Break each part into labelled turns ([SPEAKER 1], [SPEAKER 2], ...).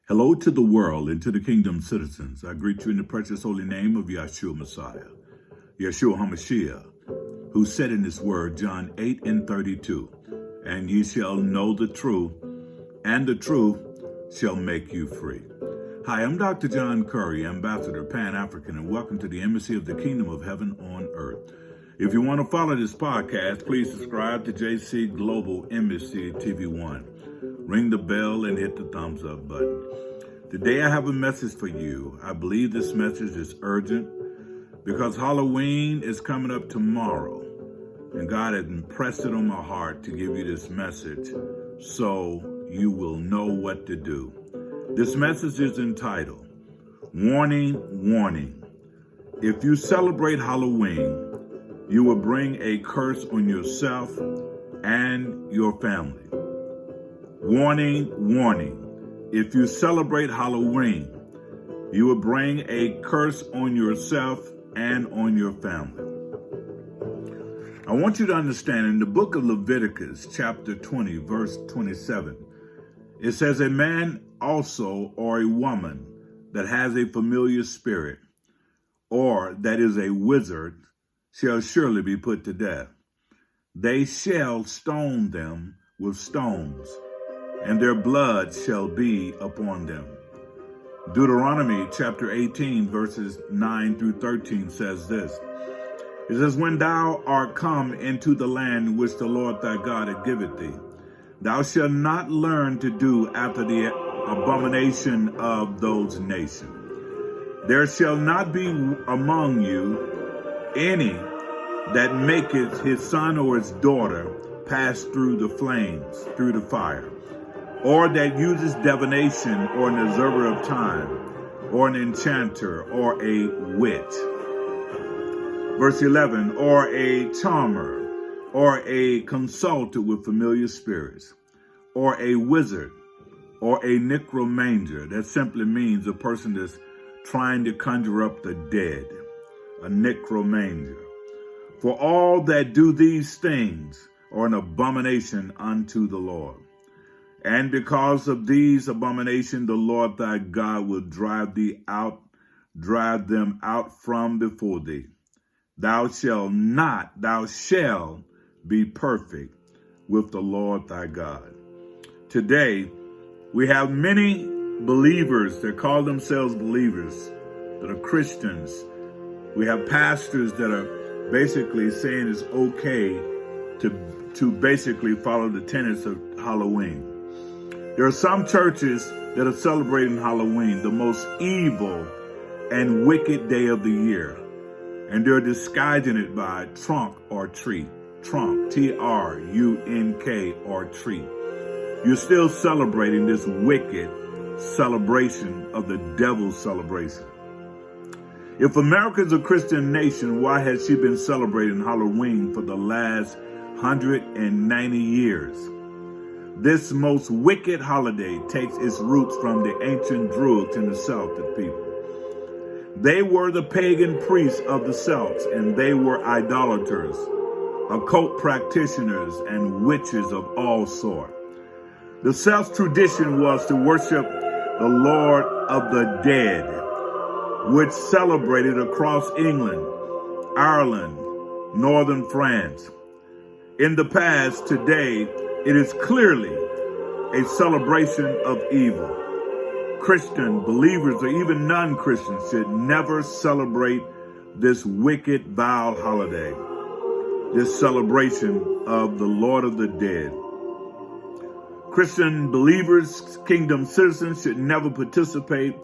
[SPEAKER 1] Hello to the world and to the kingdom citizens. I greet you in the precious holy name of Yeshua Messiah, Yeshua HaMashiach, who said in his word, John 8:32, and ye shall know the truth, and the truth shall make you free. Hi, I'm Dr. John Curry, Ambassador Pan-African, and welcome to the Embassy of the Kingdom of Heaven on Earth. If you want to follow this podcast, please subscribe to JC Global Embassy TV1. Ring the bell and hit the thumbs up button. Today I have a message for you. I believe this message is urgent because Halloween is coming up tomorrow. And God has impressed it on my heart to give you this message so you will know what to do. This message is entitled, Warning, Warning. If you celebrate Halloween, you will bring a curse on yourself and your family. Warning, warning. If you celebrate Halloween, you will bring a curse on yourself and on your family. I want you to understand in the book of Leviticus, chapter 20, verse 27, it says, a man also or a woman that has a familiar spirit or that is a wizard shall surely be put to death. They shall stone them with stones, and their blood shall be upon them. Deuteronomy chapter 18, verses 9 through 13 says this. It says, when thou art come into the land which the Lord thy God hath given thee, thou shalt not learn to do after the abomination of those nations. There shall not be among you any that maketh his son or his daughter pass through the flames, through the fire, or that uses divination or an observer of time, or an enchanter, or a witch. Verse 11, or a charmer, or a consultant with familiar spirits, or a wizard, or a necromancer. That simply means a person that's trying to conjure up the dead, a necromancer. For all that do these things are an abomination unto the Lord. And because of these abominations, the Lord thy God will drive them out from before thee. Thou shalt be perfect with the Lord thy God. Today, we have many believers that call themselves believers, that are Christians. We have pastors that are basically saying it's okay to basically follow the tenets of Halloween. There are some churches that are celebrating Halloween, the most evil and wicked day of the year. And they're disguising it by trunk or treat. Trunk, T-R-U-N-K, or treat. You're still celebrating this wicked celebration of the devil's celebration. If America is a Christian nation, why has she been celebrating Halloween for the last 190 years? This most wicked holiday takes its roots from the ancient Druids in the Celtic people. They were the pagan priests of the Celts, and they were idolaters, occult practitioners, and witches of all sorts. The Celts' tradition was to worship the Lord of the Dead, which celebrated across England, Ireland, northern France. In the past, today, it is clearly a celebration of evil. Christian believers or even non-Christians should never celebrate this wicked, vile holiday, this celebration of the Lord of the Dead. Christian believers, kingdom citizens, should never participate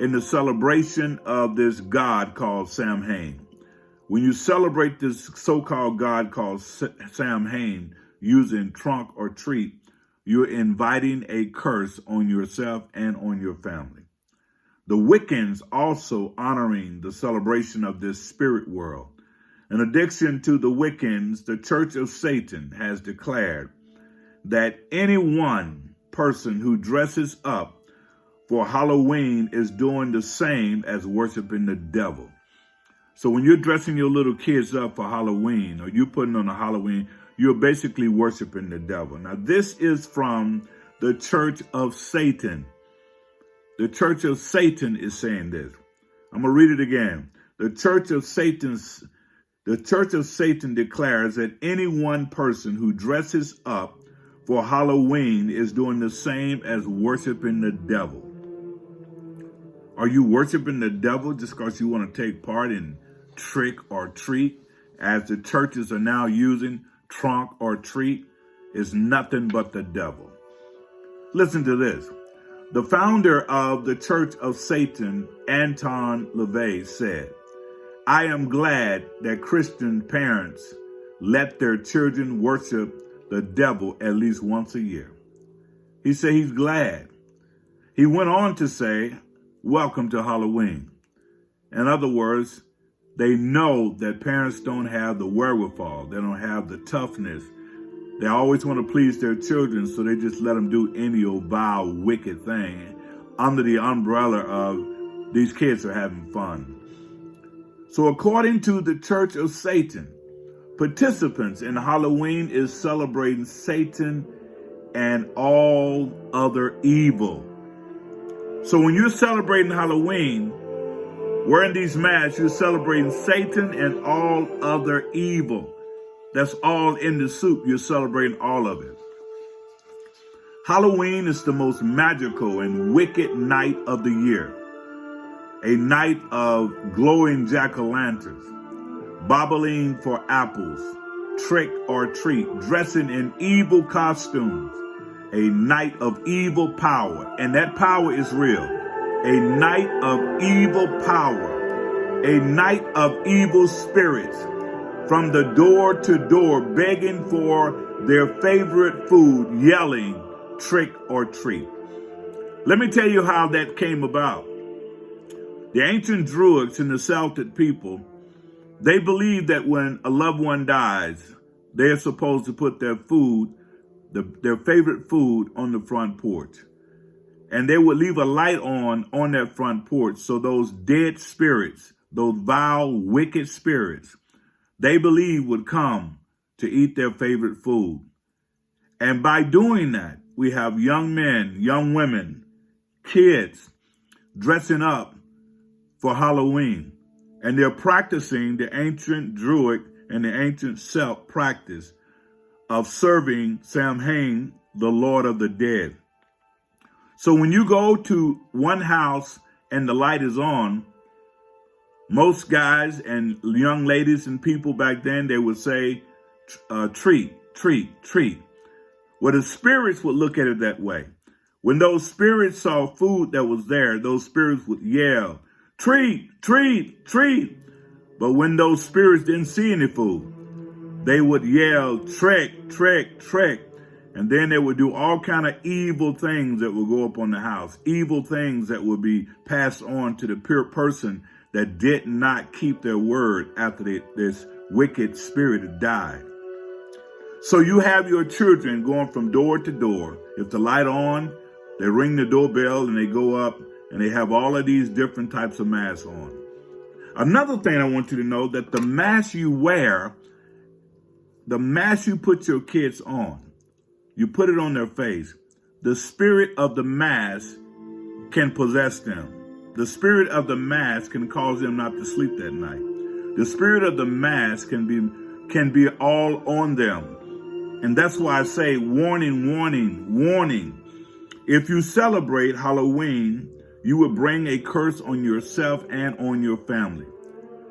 [SPEAKER 1] in the celebration of this god called Samhain. When you celebrate this so-called god called Samhain using trunk or treat, you're inviting a curse on yourself and on your family. The Wiccans also honoring the celebration of this spirit world. In addition to the Wiccans, the Church of Satan has declared that any one person who dresses up for Halloween is doing the same as worshiping the devil. So when you're dressing your little kids up for Halloween, or you're putting on a Halloween, you're basically worshiping the devil. Now, this is from the Church of Satan. The church of Satan is saying this. I'm going to read it again. The church of Satan declares that any one person who dresses up for Halloween is doing the same as worshiping the devil. Are you worshiping the devil just because you want to take part in trick or treat, as the churches are now using trunk or treat? Is nothing but the devil. Listen to this. The founder of the Church of Satan, Anton LaVey, said, "I am glad that Christian parents let their children worship the devil at least once a year." He said he's glad. He went on to say, "Welcome to Halloween." In other words, they know that parents don't have the wherewithal. They don't have the toughness. They always want to please their children, so they just let them do any old vile, wicked thing under the umbrella of these kids are having fun. So according to the Church of Satan, participants in Halloween is celebrating Satan and all other evil. So when you're celebrating Halloween, wearing these masks, you're celebrating Satan and all other evil. That's all in the soup. You're celebrating all of it. Halloween is the most magical and wicked night of the year. A night of glowing jack-o'-lanterns, bobbling for apples, trick or treat, dressing in evil costumes. A night of evil power, and that power is real. A night of evil power. A night of evil spirits. From the door to door, begging for their favorite food, yelling, trick or treat. Let me tell you how that came about. The ancient Druids and the Celtic people, they believed that when a loved one dies, they're supposed to put their food, their favorite food, on the front porch. And they would leave a light on that front porch, so those dead spirits, those vile, wicked spirits, they believe would come to eat their favorite food. And by doing that, we have young men, young women, kids dressing up for Halloween. And they're practicing the ancient Druid and the ancient Celt practice of serving Samhain, the Lord of the Dead. So when you go to one house and the light is on, most guys and young ladies and people back then, they would say, treat, treat, treat. Well, the spirits would look at it that way. When those spirits saw food that was there, those spirits would yell, treat, treat, treat. But when those spirits didn't see any food, they would yell, trick, trick, trick. And then they would do all kind of evil things that would go up on the house, evil things that would be passed on to the pure person that did not keep their word after this wicked spirit had died. So you have your children going from door to door. If the light on, they ring the doorbell and they go up and they have all of these different types of masks on. Another thing I want you to know, that the mask you wear, the mask you put your kids on, you put it on their face, the spirit of the mask can possess them. The spirit of the mask can cause them not to sleep that night. The spirit of the mask can be all on them. And that's why I say, warning, warning, warning. If you celebrate Halloween, you will bring a curse on yourself and on your family.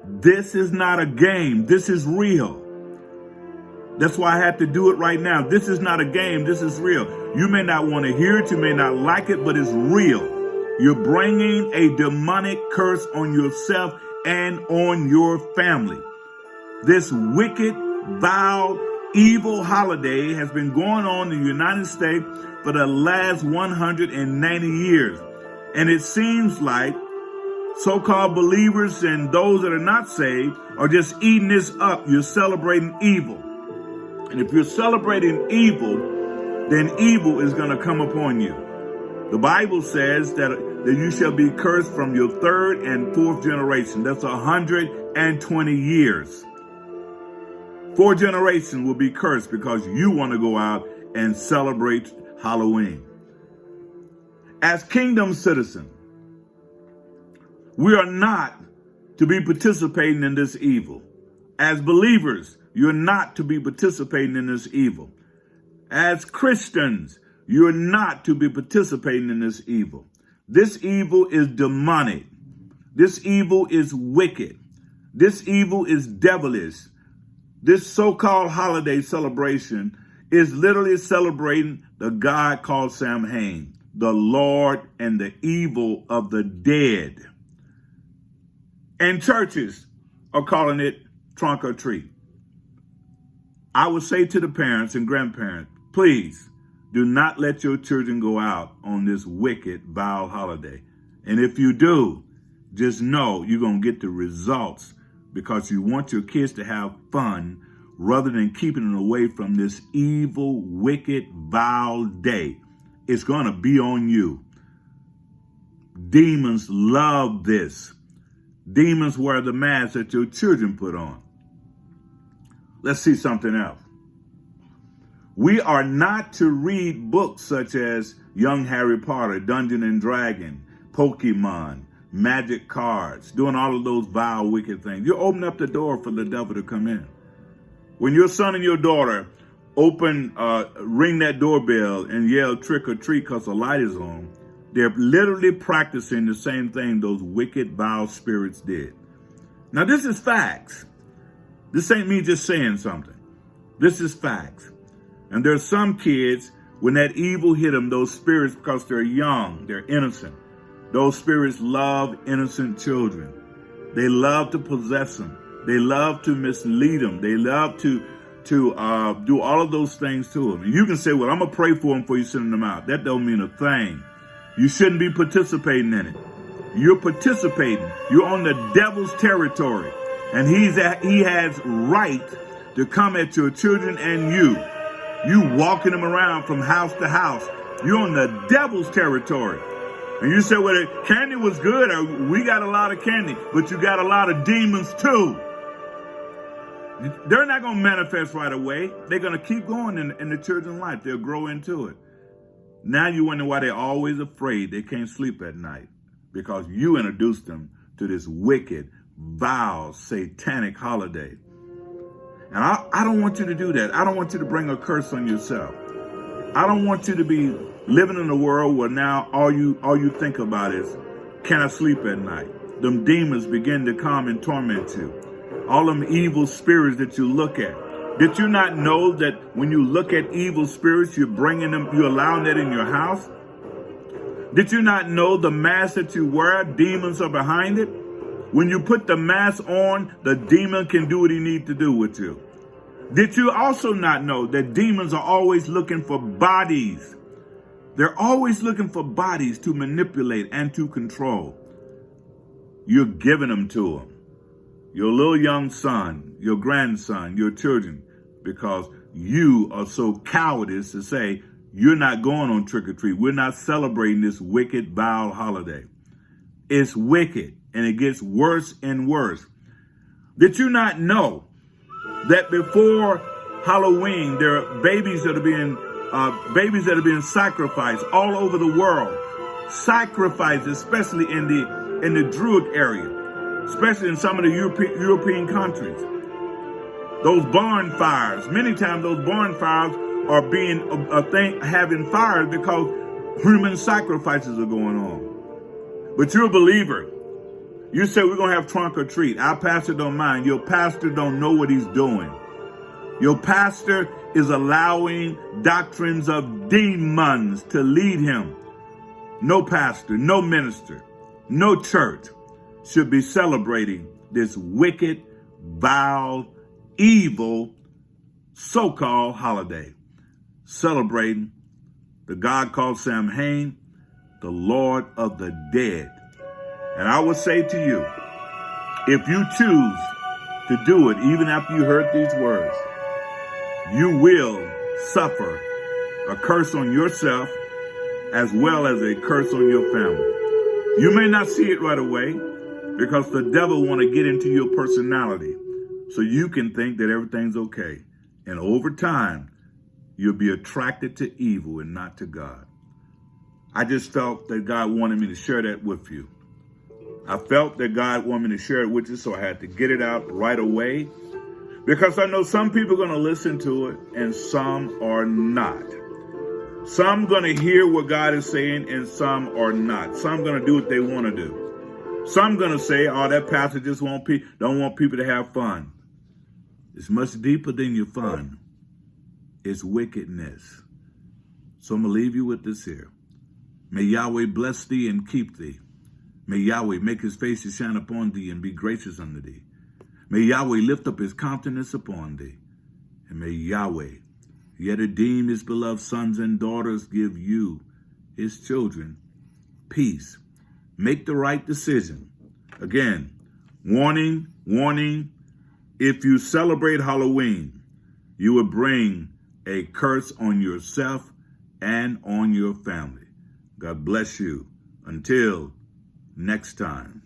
[SPEAKER 1] This is not a game. This is real. That's why I had to do it right now. This is not a game. This is real. You may not want to hear it. You may not like it, but it's real. You're bringing a demonic curse on yourself and on your family. This wicked, vile, evil holiday has been going on in the United States for the last 190 years. And it seems like so-called believers and those that are not saved are just eating this up. You're celebrating evil. And if you're celebrating evil, then evil is going to come upon you. The Bible says that you shall be cursed from your third and fourth generation. That's 120 years. 4 generations will be cursed because you want to go out and celebrate Halloween. As kingdom citizens, We are not to be participating in this evil. As believers, you're not to be participating in this evil. As Christians, you're not to be participating in this evil. This evil is demonic. This evil is wicked. This evil is devilish. This so-called holiday celebration is literally celebrating the God called Samhain, the Lord and the evil of the dead. And churches are calling it trunk or treat. I would say to the parents and grandparents, please do not let your children go out on this wicked, vile holiday. And if you do, just know you're going to get the results because you want your kids to have fun rather than keeping them away from this evil, wicked, vile day. It's going to be on you. Demons love this. Demons wear the mask that your children put on. Let's see something else. We are not to read books such as Young Harry Potter, Dungeon and Dragon, Pokemon, magic cards, doing all of those vile, wicked things. You open up the door for the devil to come in. When your son and your daughter ring that doorbell and yell trick or treat because the light is on, they're literally practicing the same thing those wicked, vile spirits did. Now, this is facts. This ain't me just saying something. This is facts. And there's some kids, when that evil hit them, those spirits, because they're young, they're innocent, those spirits love innocent children. They love to possess them. They love to mislead them. They love to do all of those things to them. And you can say, well, I'm going to pray for them before you send them out. That don't mean a thing. You shouldn't be participating in it. You're participating. You're on the devil's territory. And he has right to come at your children and you. You walking them around from house to house. You're on the devil's territory. And you say, well, the candy was good, or we got a lot of candy, but you got a lot of demons too. They're not going to manifest right away. They're going to keep going in the children's life. They'll grow into it. Now you wonder why they're always afraid they can't sleep at night, because you introduced them to this wicked, vile, satanic holiday. And I don't want you to do that. I don't want you to bring a curse on yourself. I don't want you to be living in a world where now all you think about is, can I sleep at night? Them demons begin to come and torment you. All them evil spirits that you look at. Did you not know that when you look at evil spirits, you're allowing that in your house? Did you not know the mask that you wear, demons are behind it? When you put the mask on, the demon can do what he needs to do with you. Did you also not know that demons are always looking for bodies? They're always looking for bodies to manipulate and to control. You're giving them to them. Your little young son, your grandson, your children, because you are so cowardice to say, you're not going on trick or treat. We're not celebrating this wicked, vile holiday. It's wicked, and it gets worse and worse. Did you not know that before Halloween, there are babies that are being sacrificed all over the world, sacrificed, especially in the Druid area, especially in some of the European countries. Those barn fires, many times those barn fires are having fires because human sacrifices are going on. But you're a believer. You say we're going to have trunk or treat. Our pastor don't mind. Your pastor don't know what he's doing. Your pastor is allowing doctrines of demons to lead him. No pastor, no minister, no church should be celebrating this wicked, vile, evil, so-called holiday. Celebrating the God called Samhain, the Lord of the dead. And I would say to you, if you choose to do it, even after you heard these words, you will suffer a curse on yourself as well as a curse on your family. You may not see it right away because the devil want to get into your personality so you can think that everything's okay. And over time, you'll be attracted to evil and not to God. I just felt that God wanted me to share that with you. I felt that God wanted me to share it with you, so I had to get it out right away. Because I know some people are going to listen to it and some are not. Some going to hear what God is saying and some are not. Some going to do what they want to do. Some going to say, oh, that pastor just don't want people to have fun. It's much deeper than your fun. It's wickedness. So I'm going to leave you with this here. May Yahweh bless thee and keep thee. May Yahweh make his face to shine upon thee and be gracious unto thee. May Yahweh lift up his countenance upon thee. And may Yahweh yet redeem his beloved sons and daughters, give you, his children, peace. Make the right decision. Again, warning, warning, if you celebrate Halloween, you will bring a curse on yourself and on your family. God bless you. Until next time.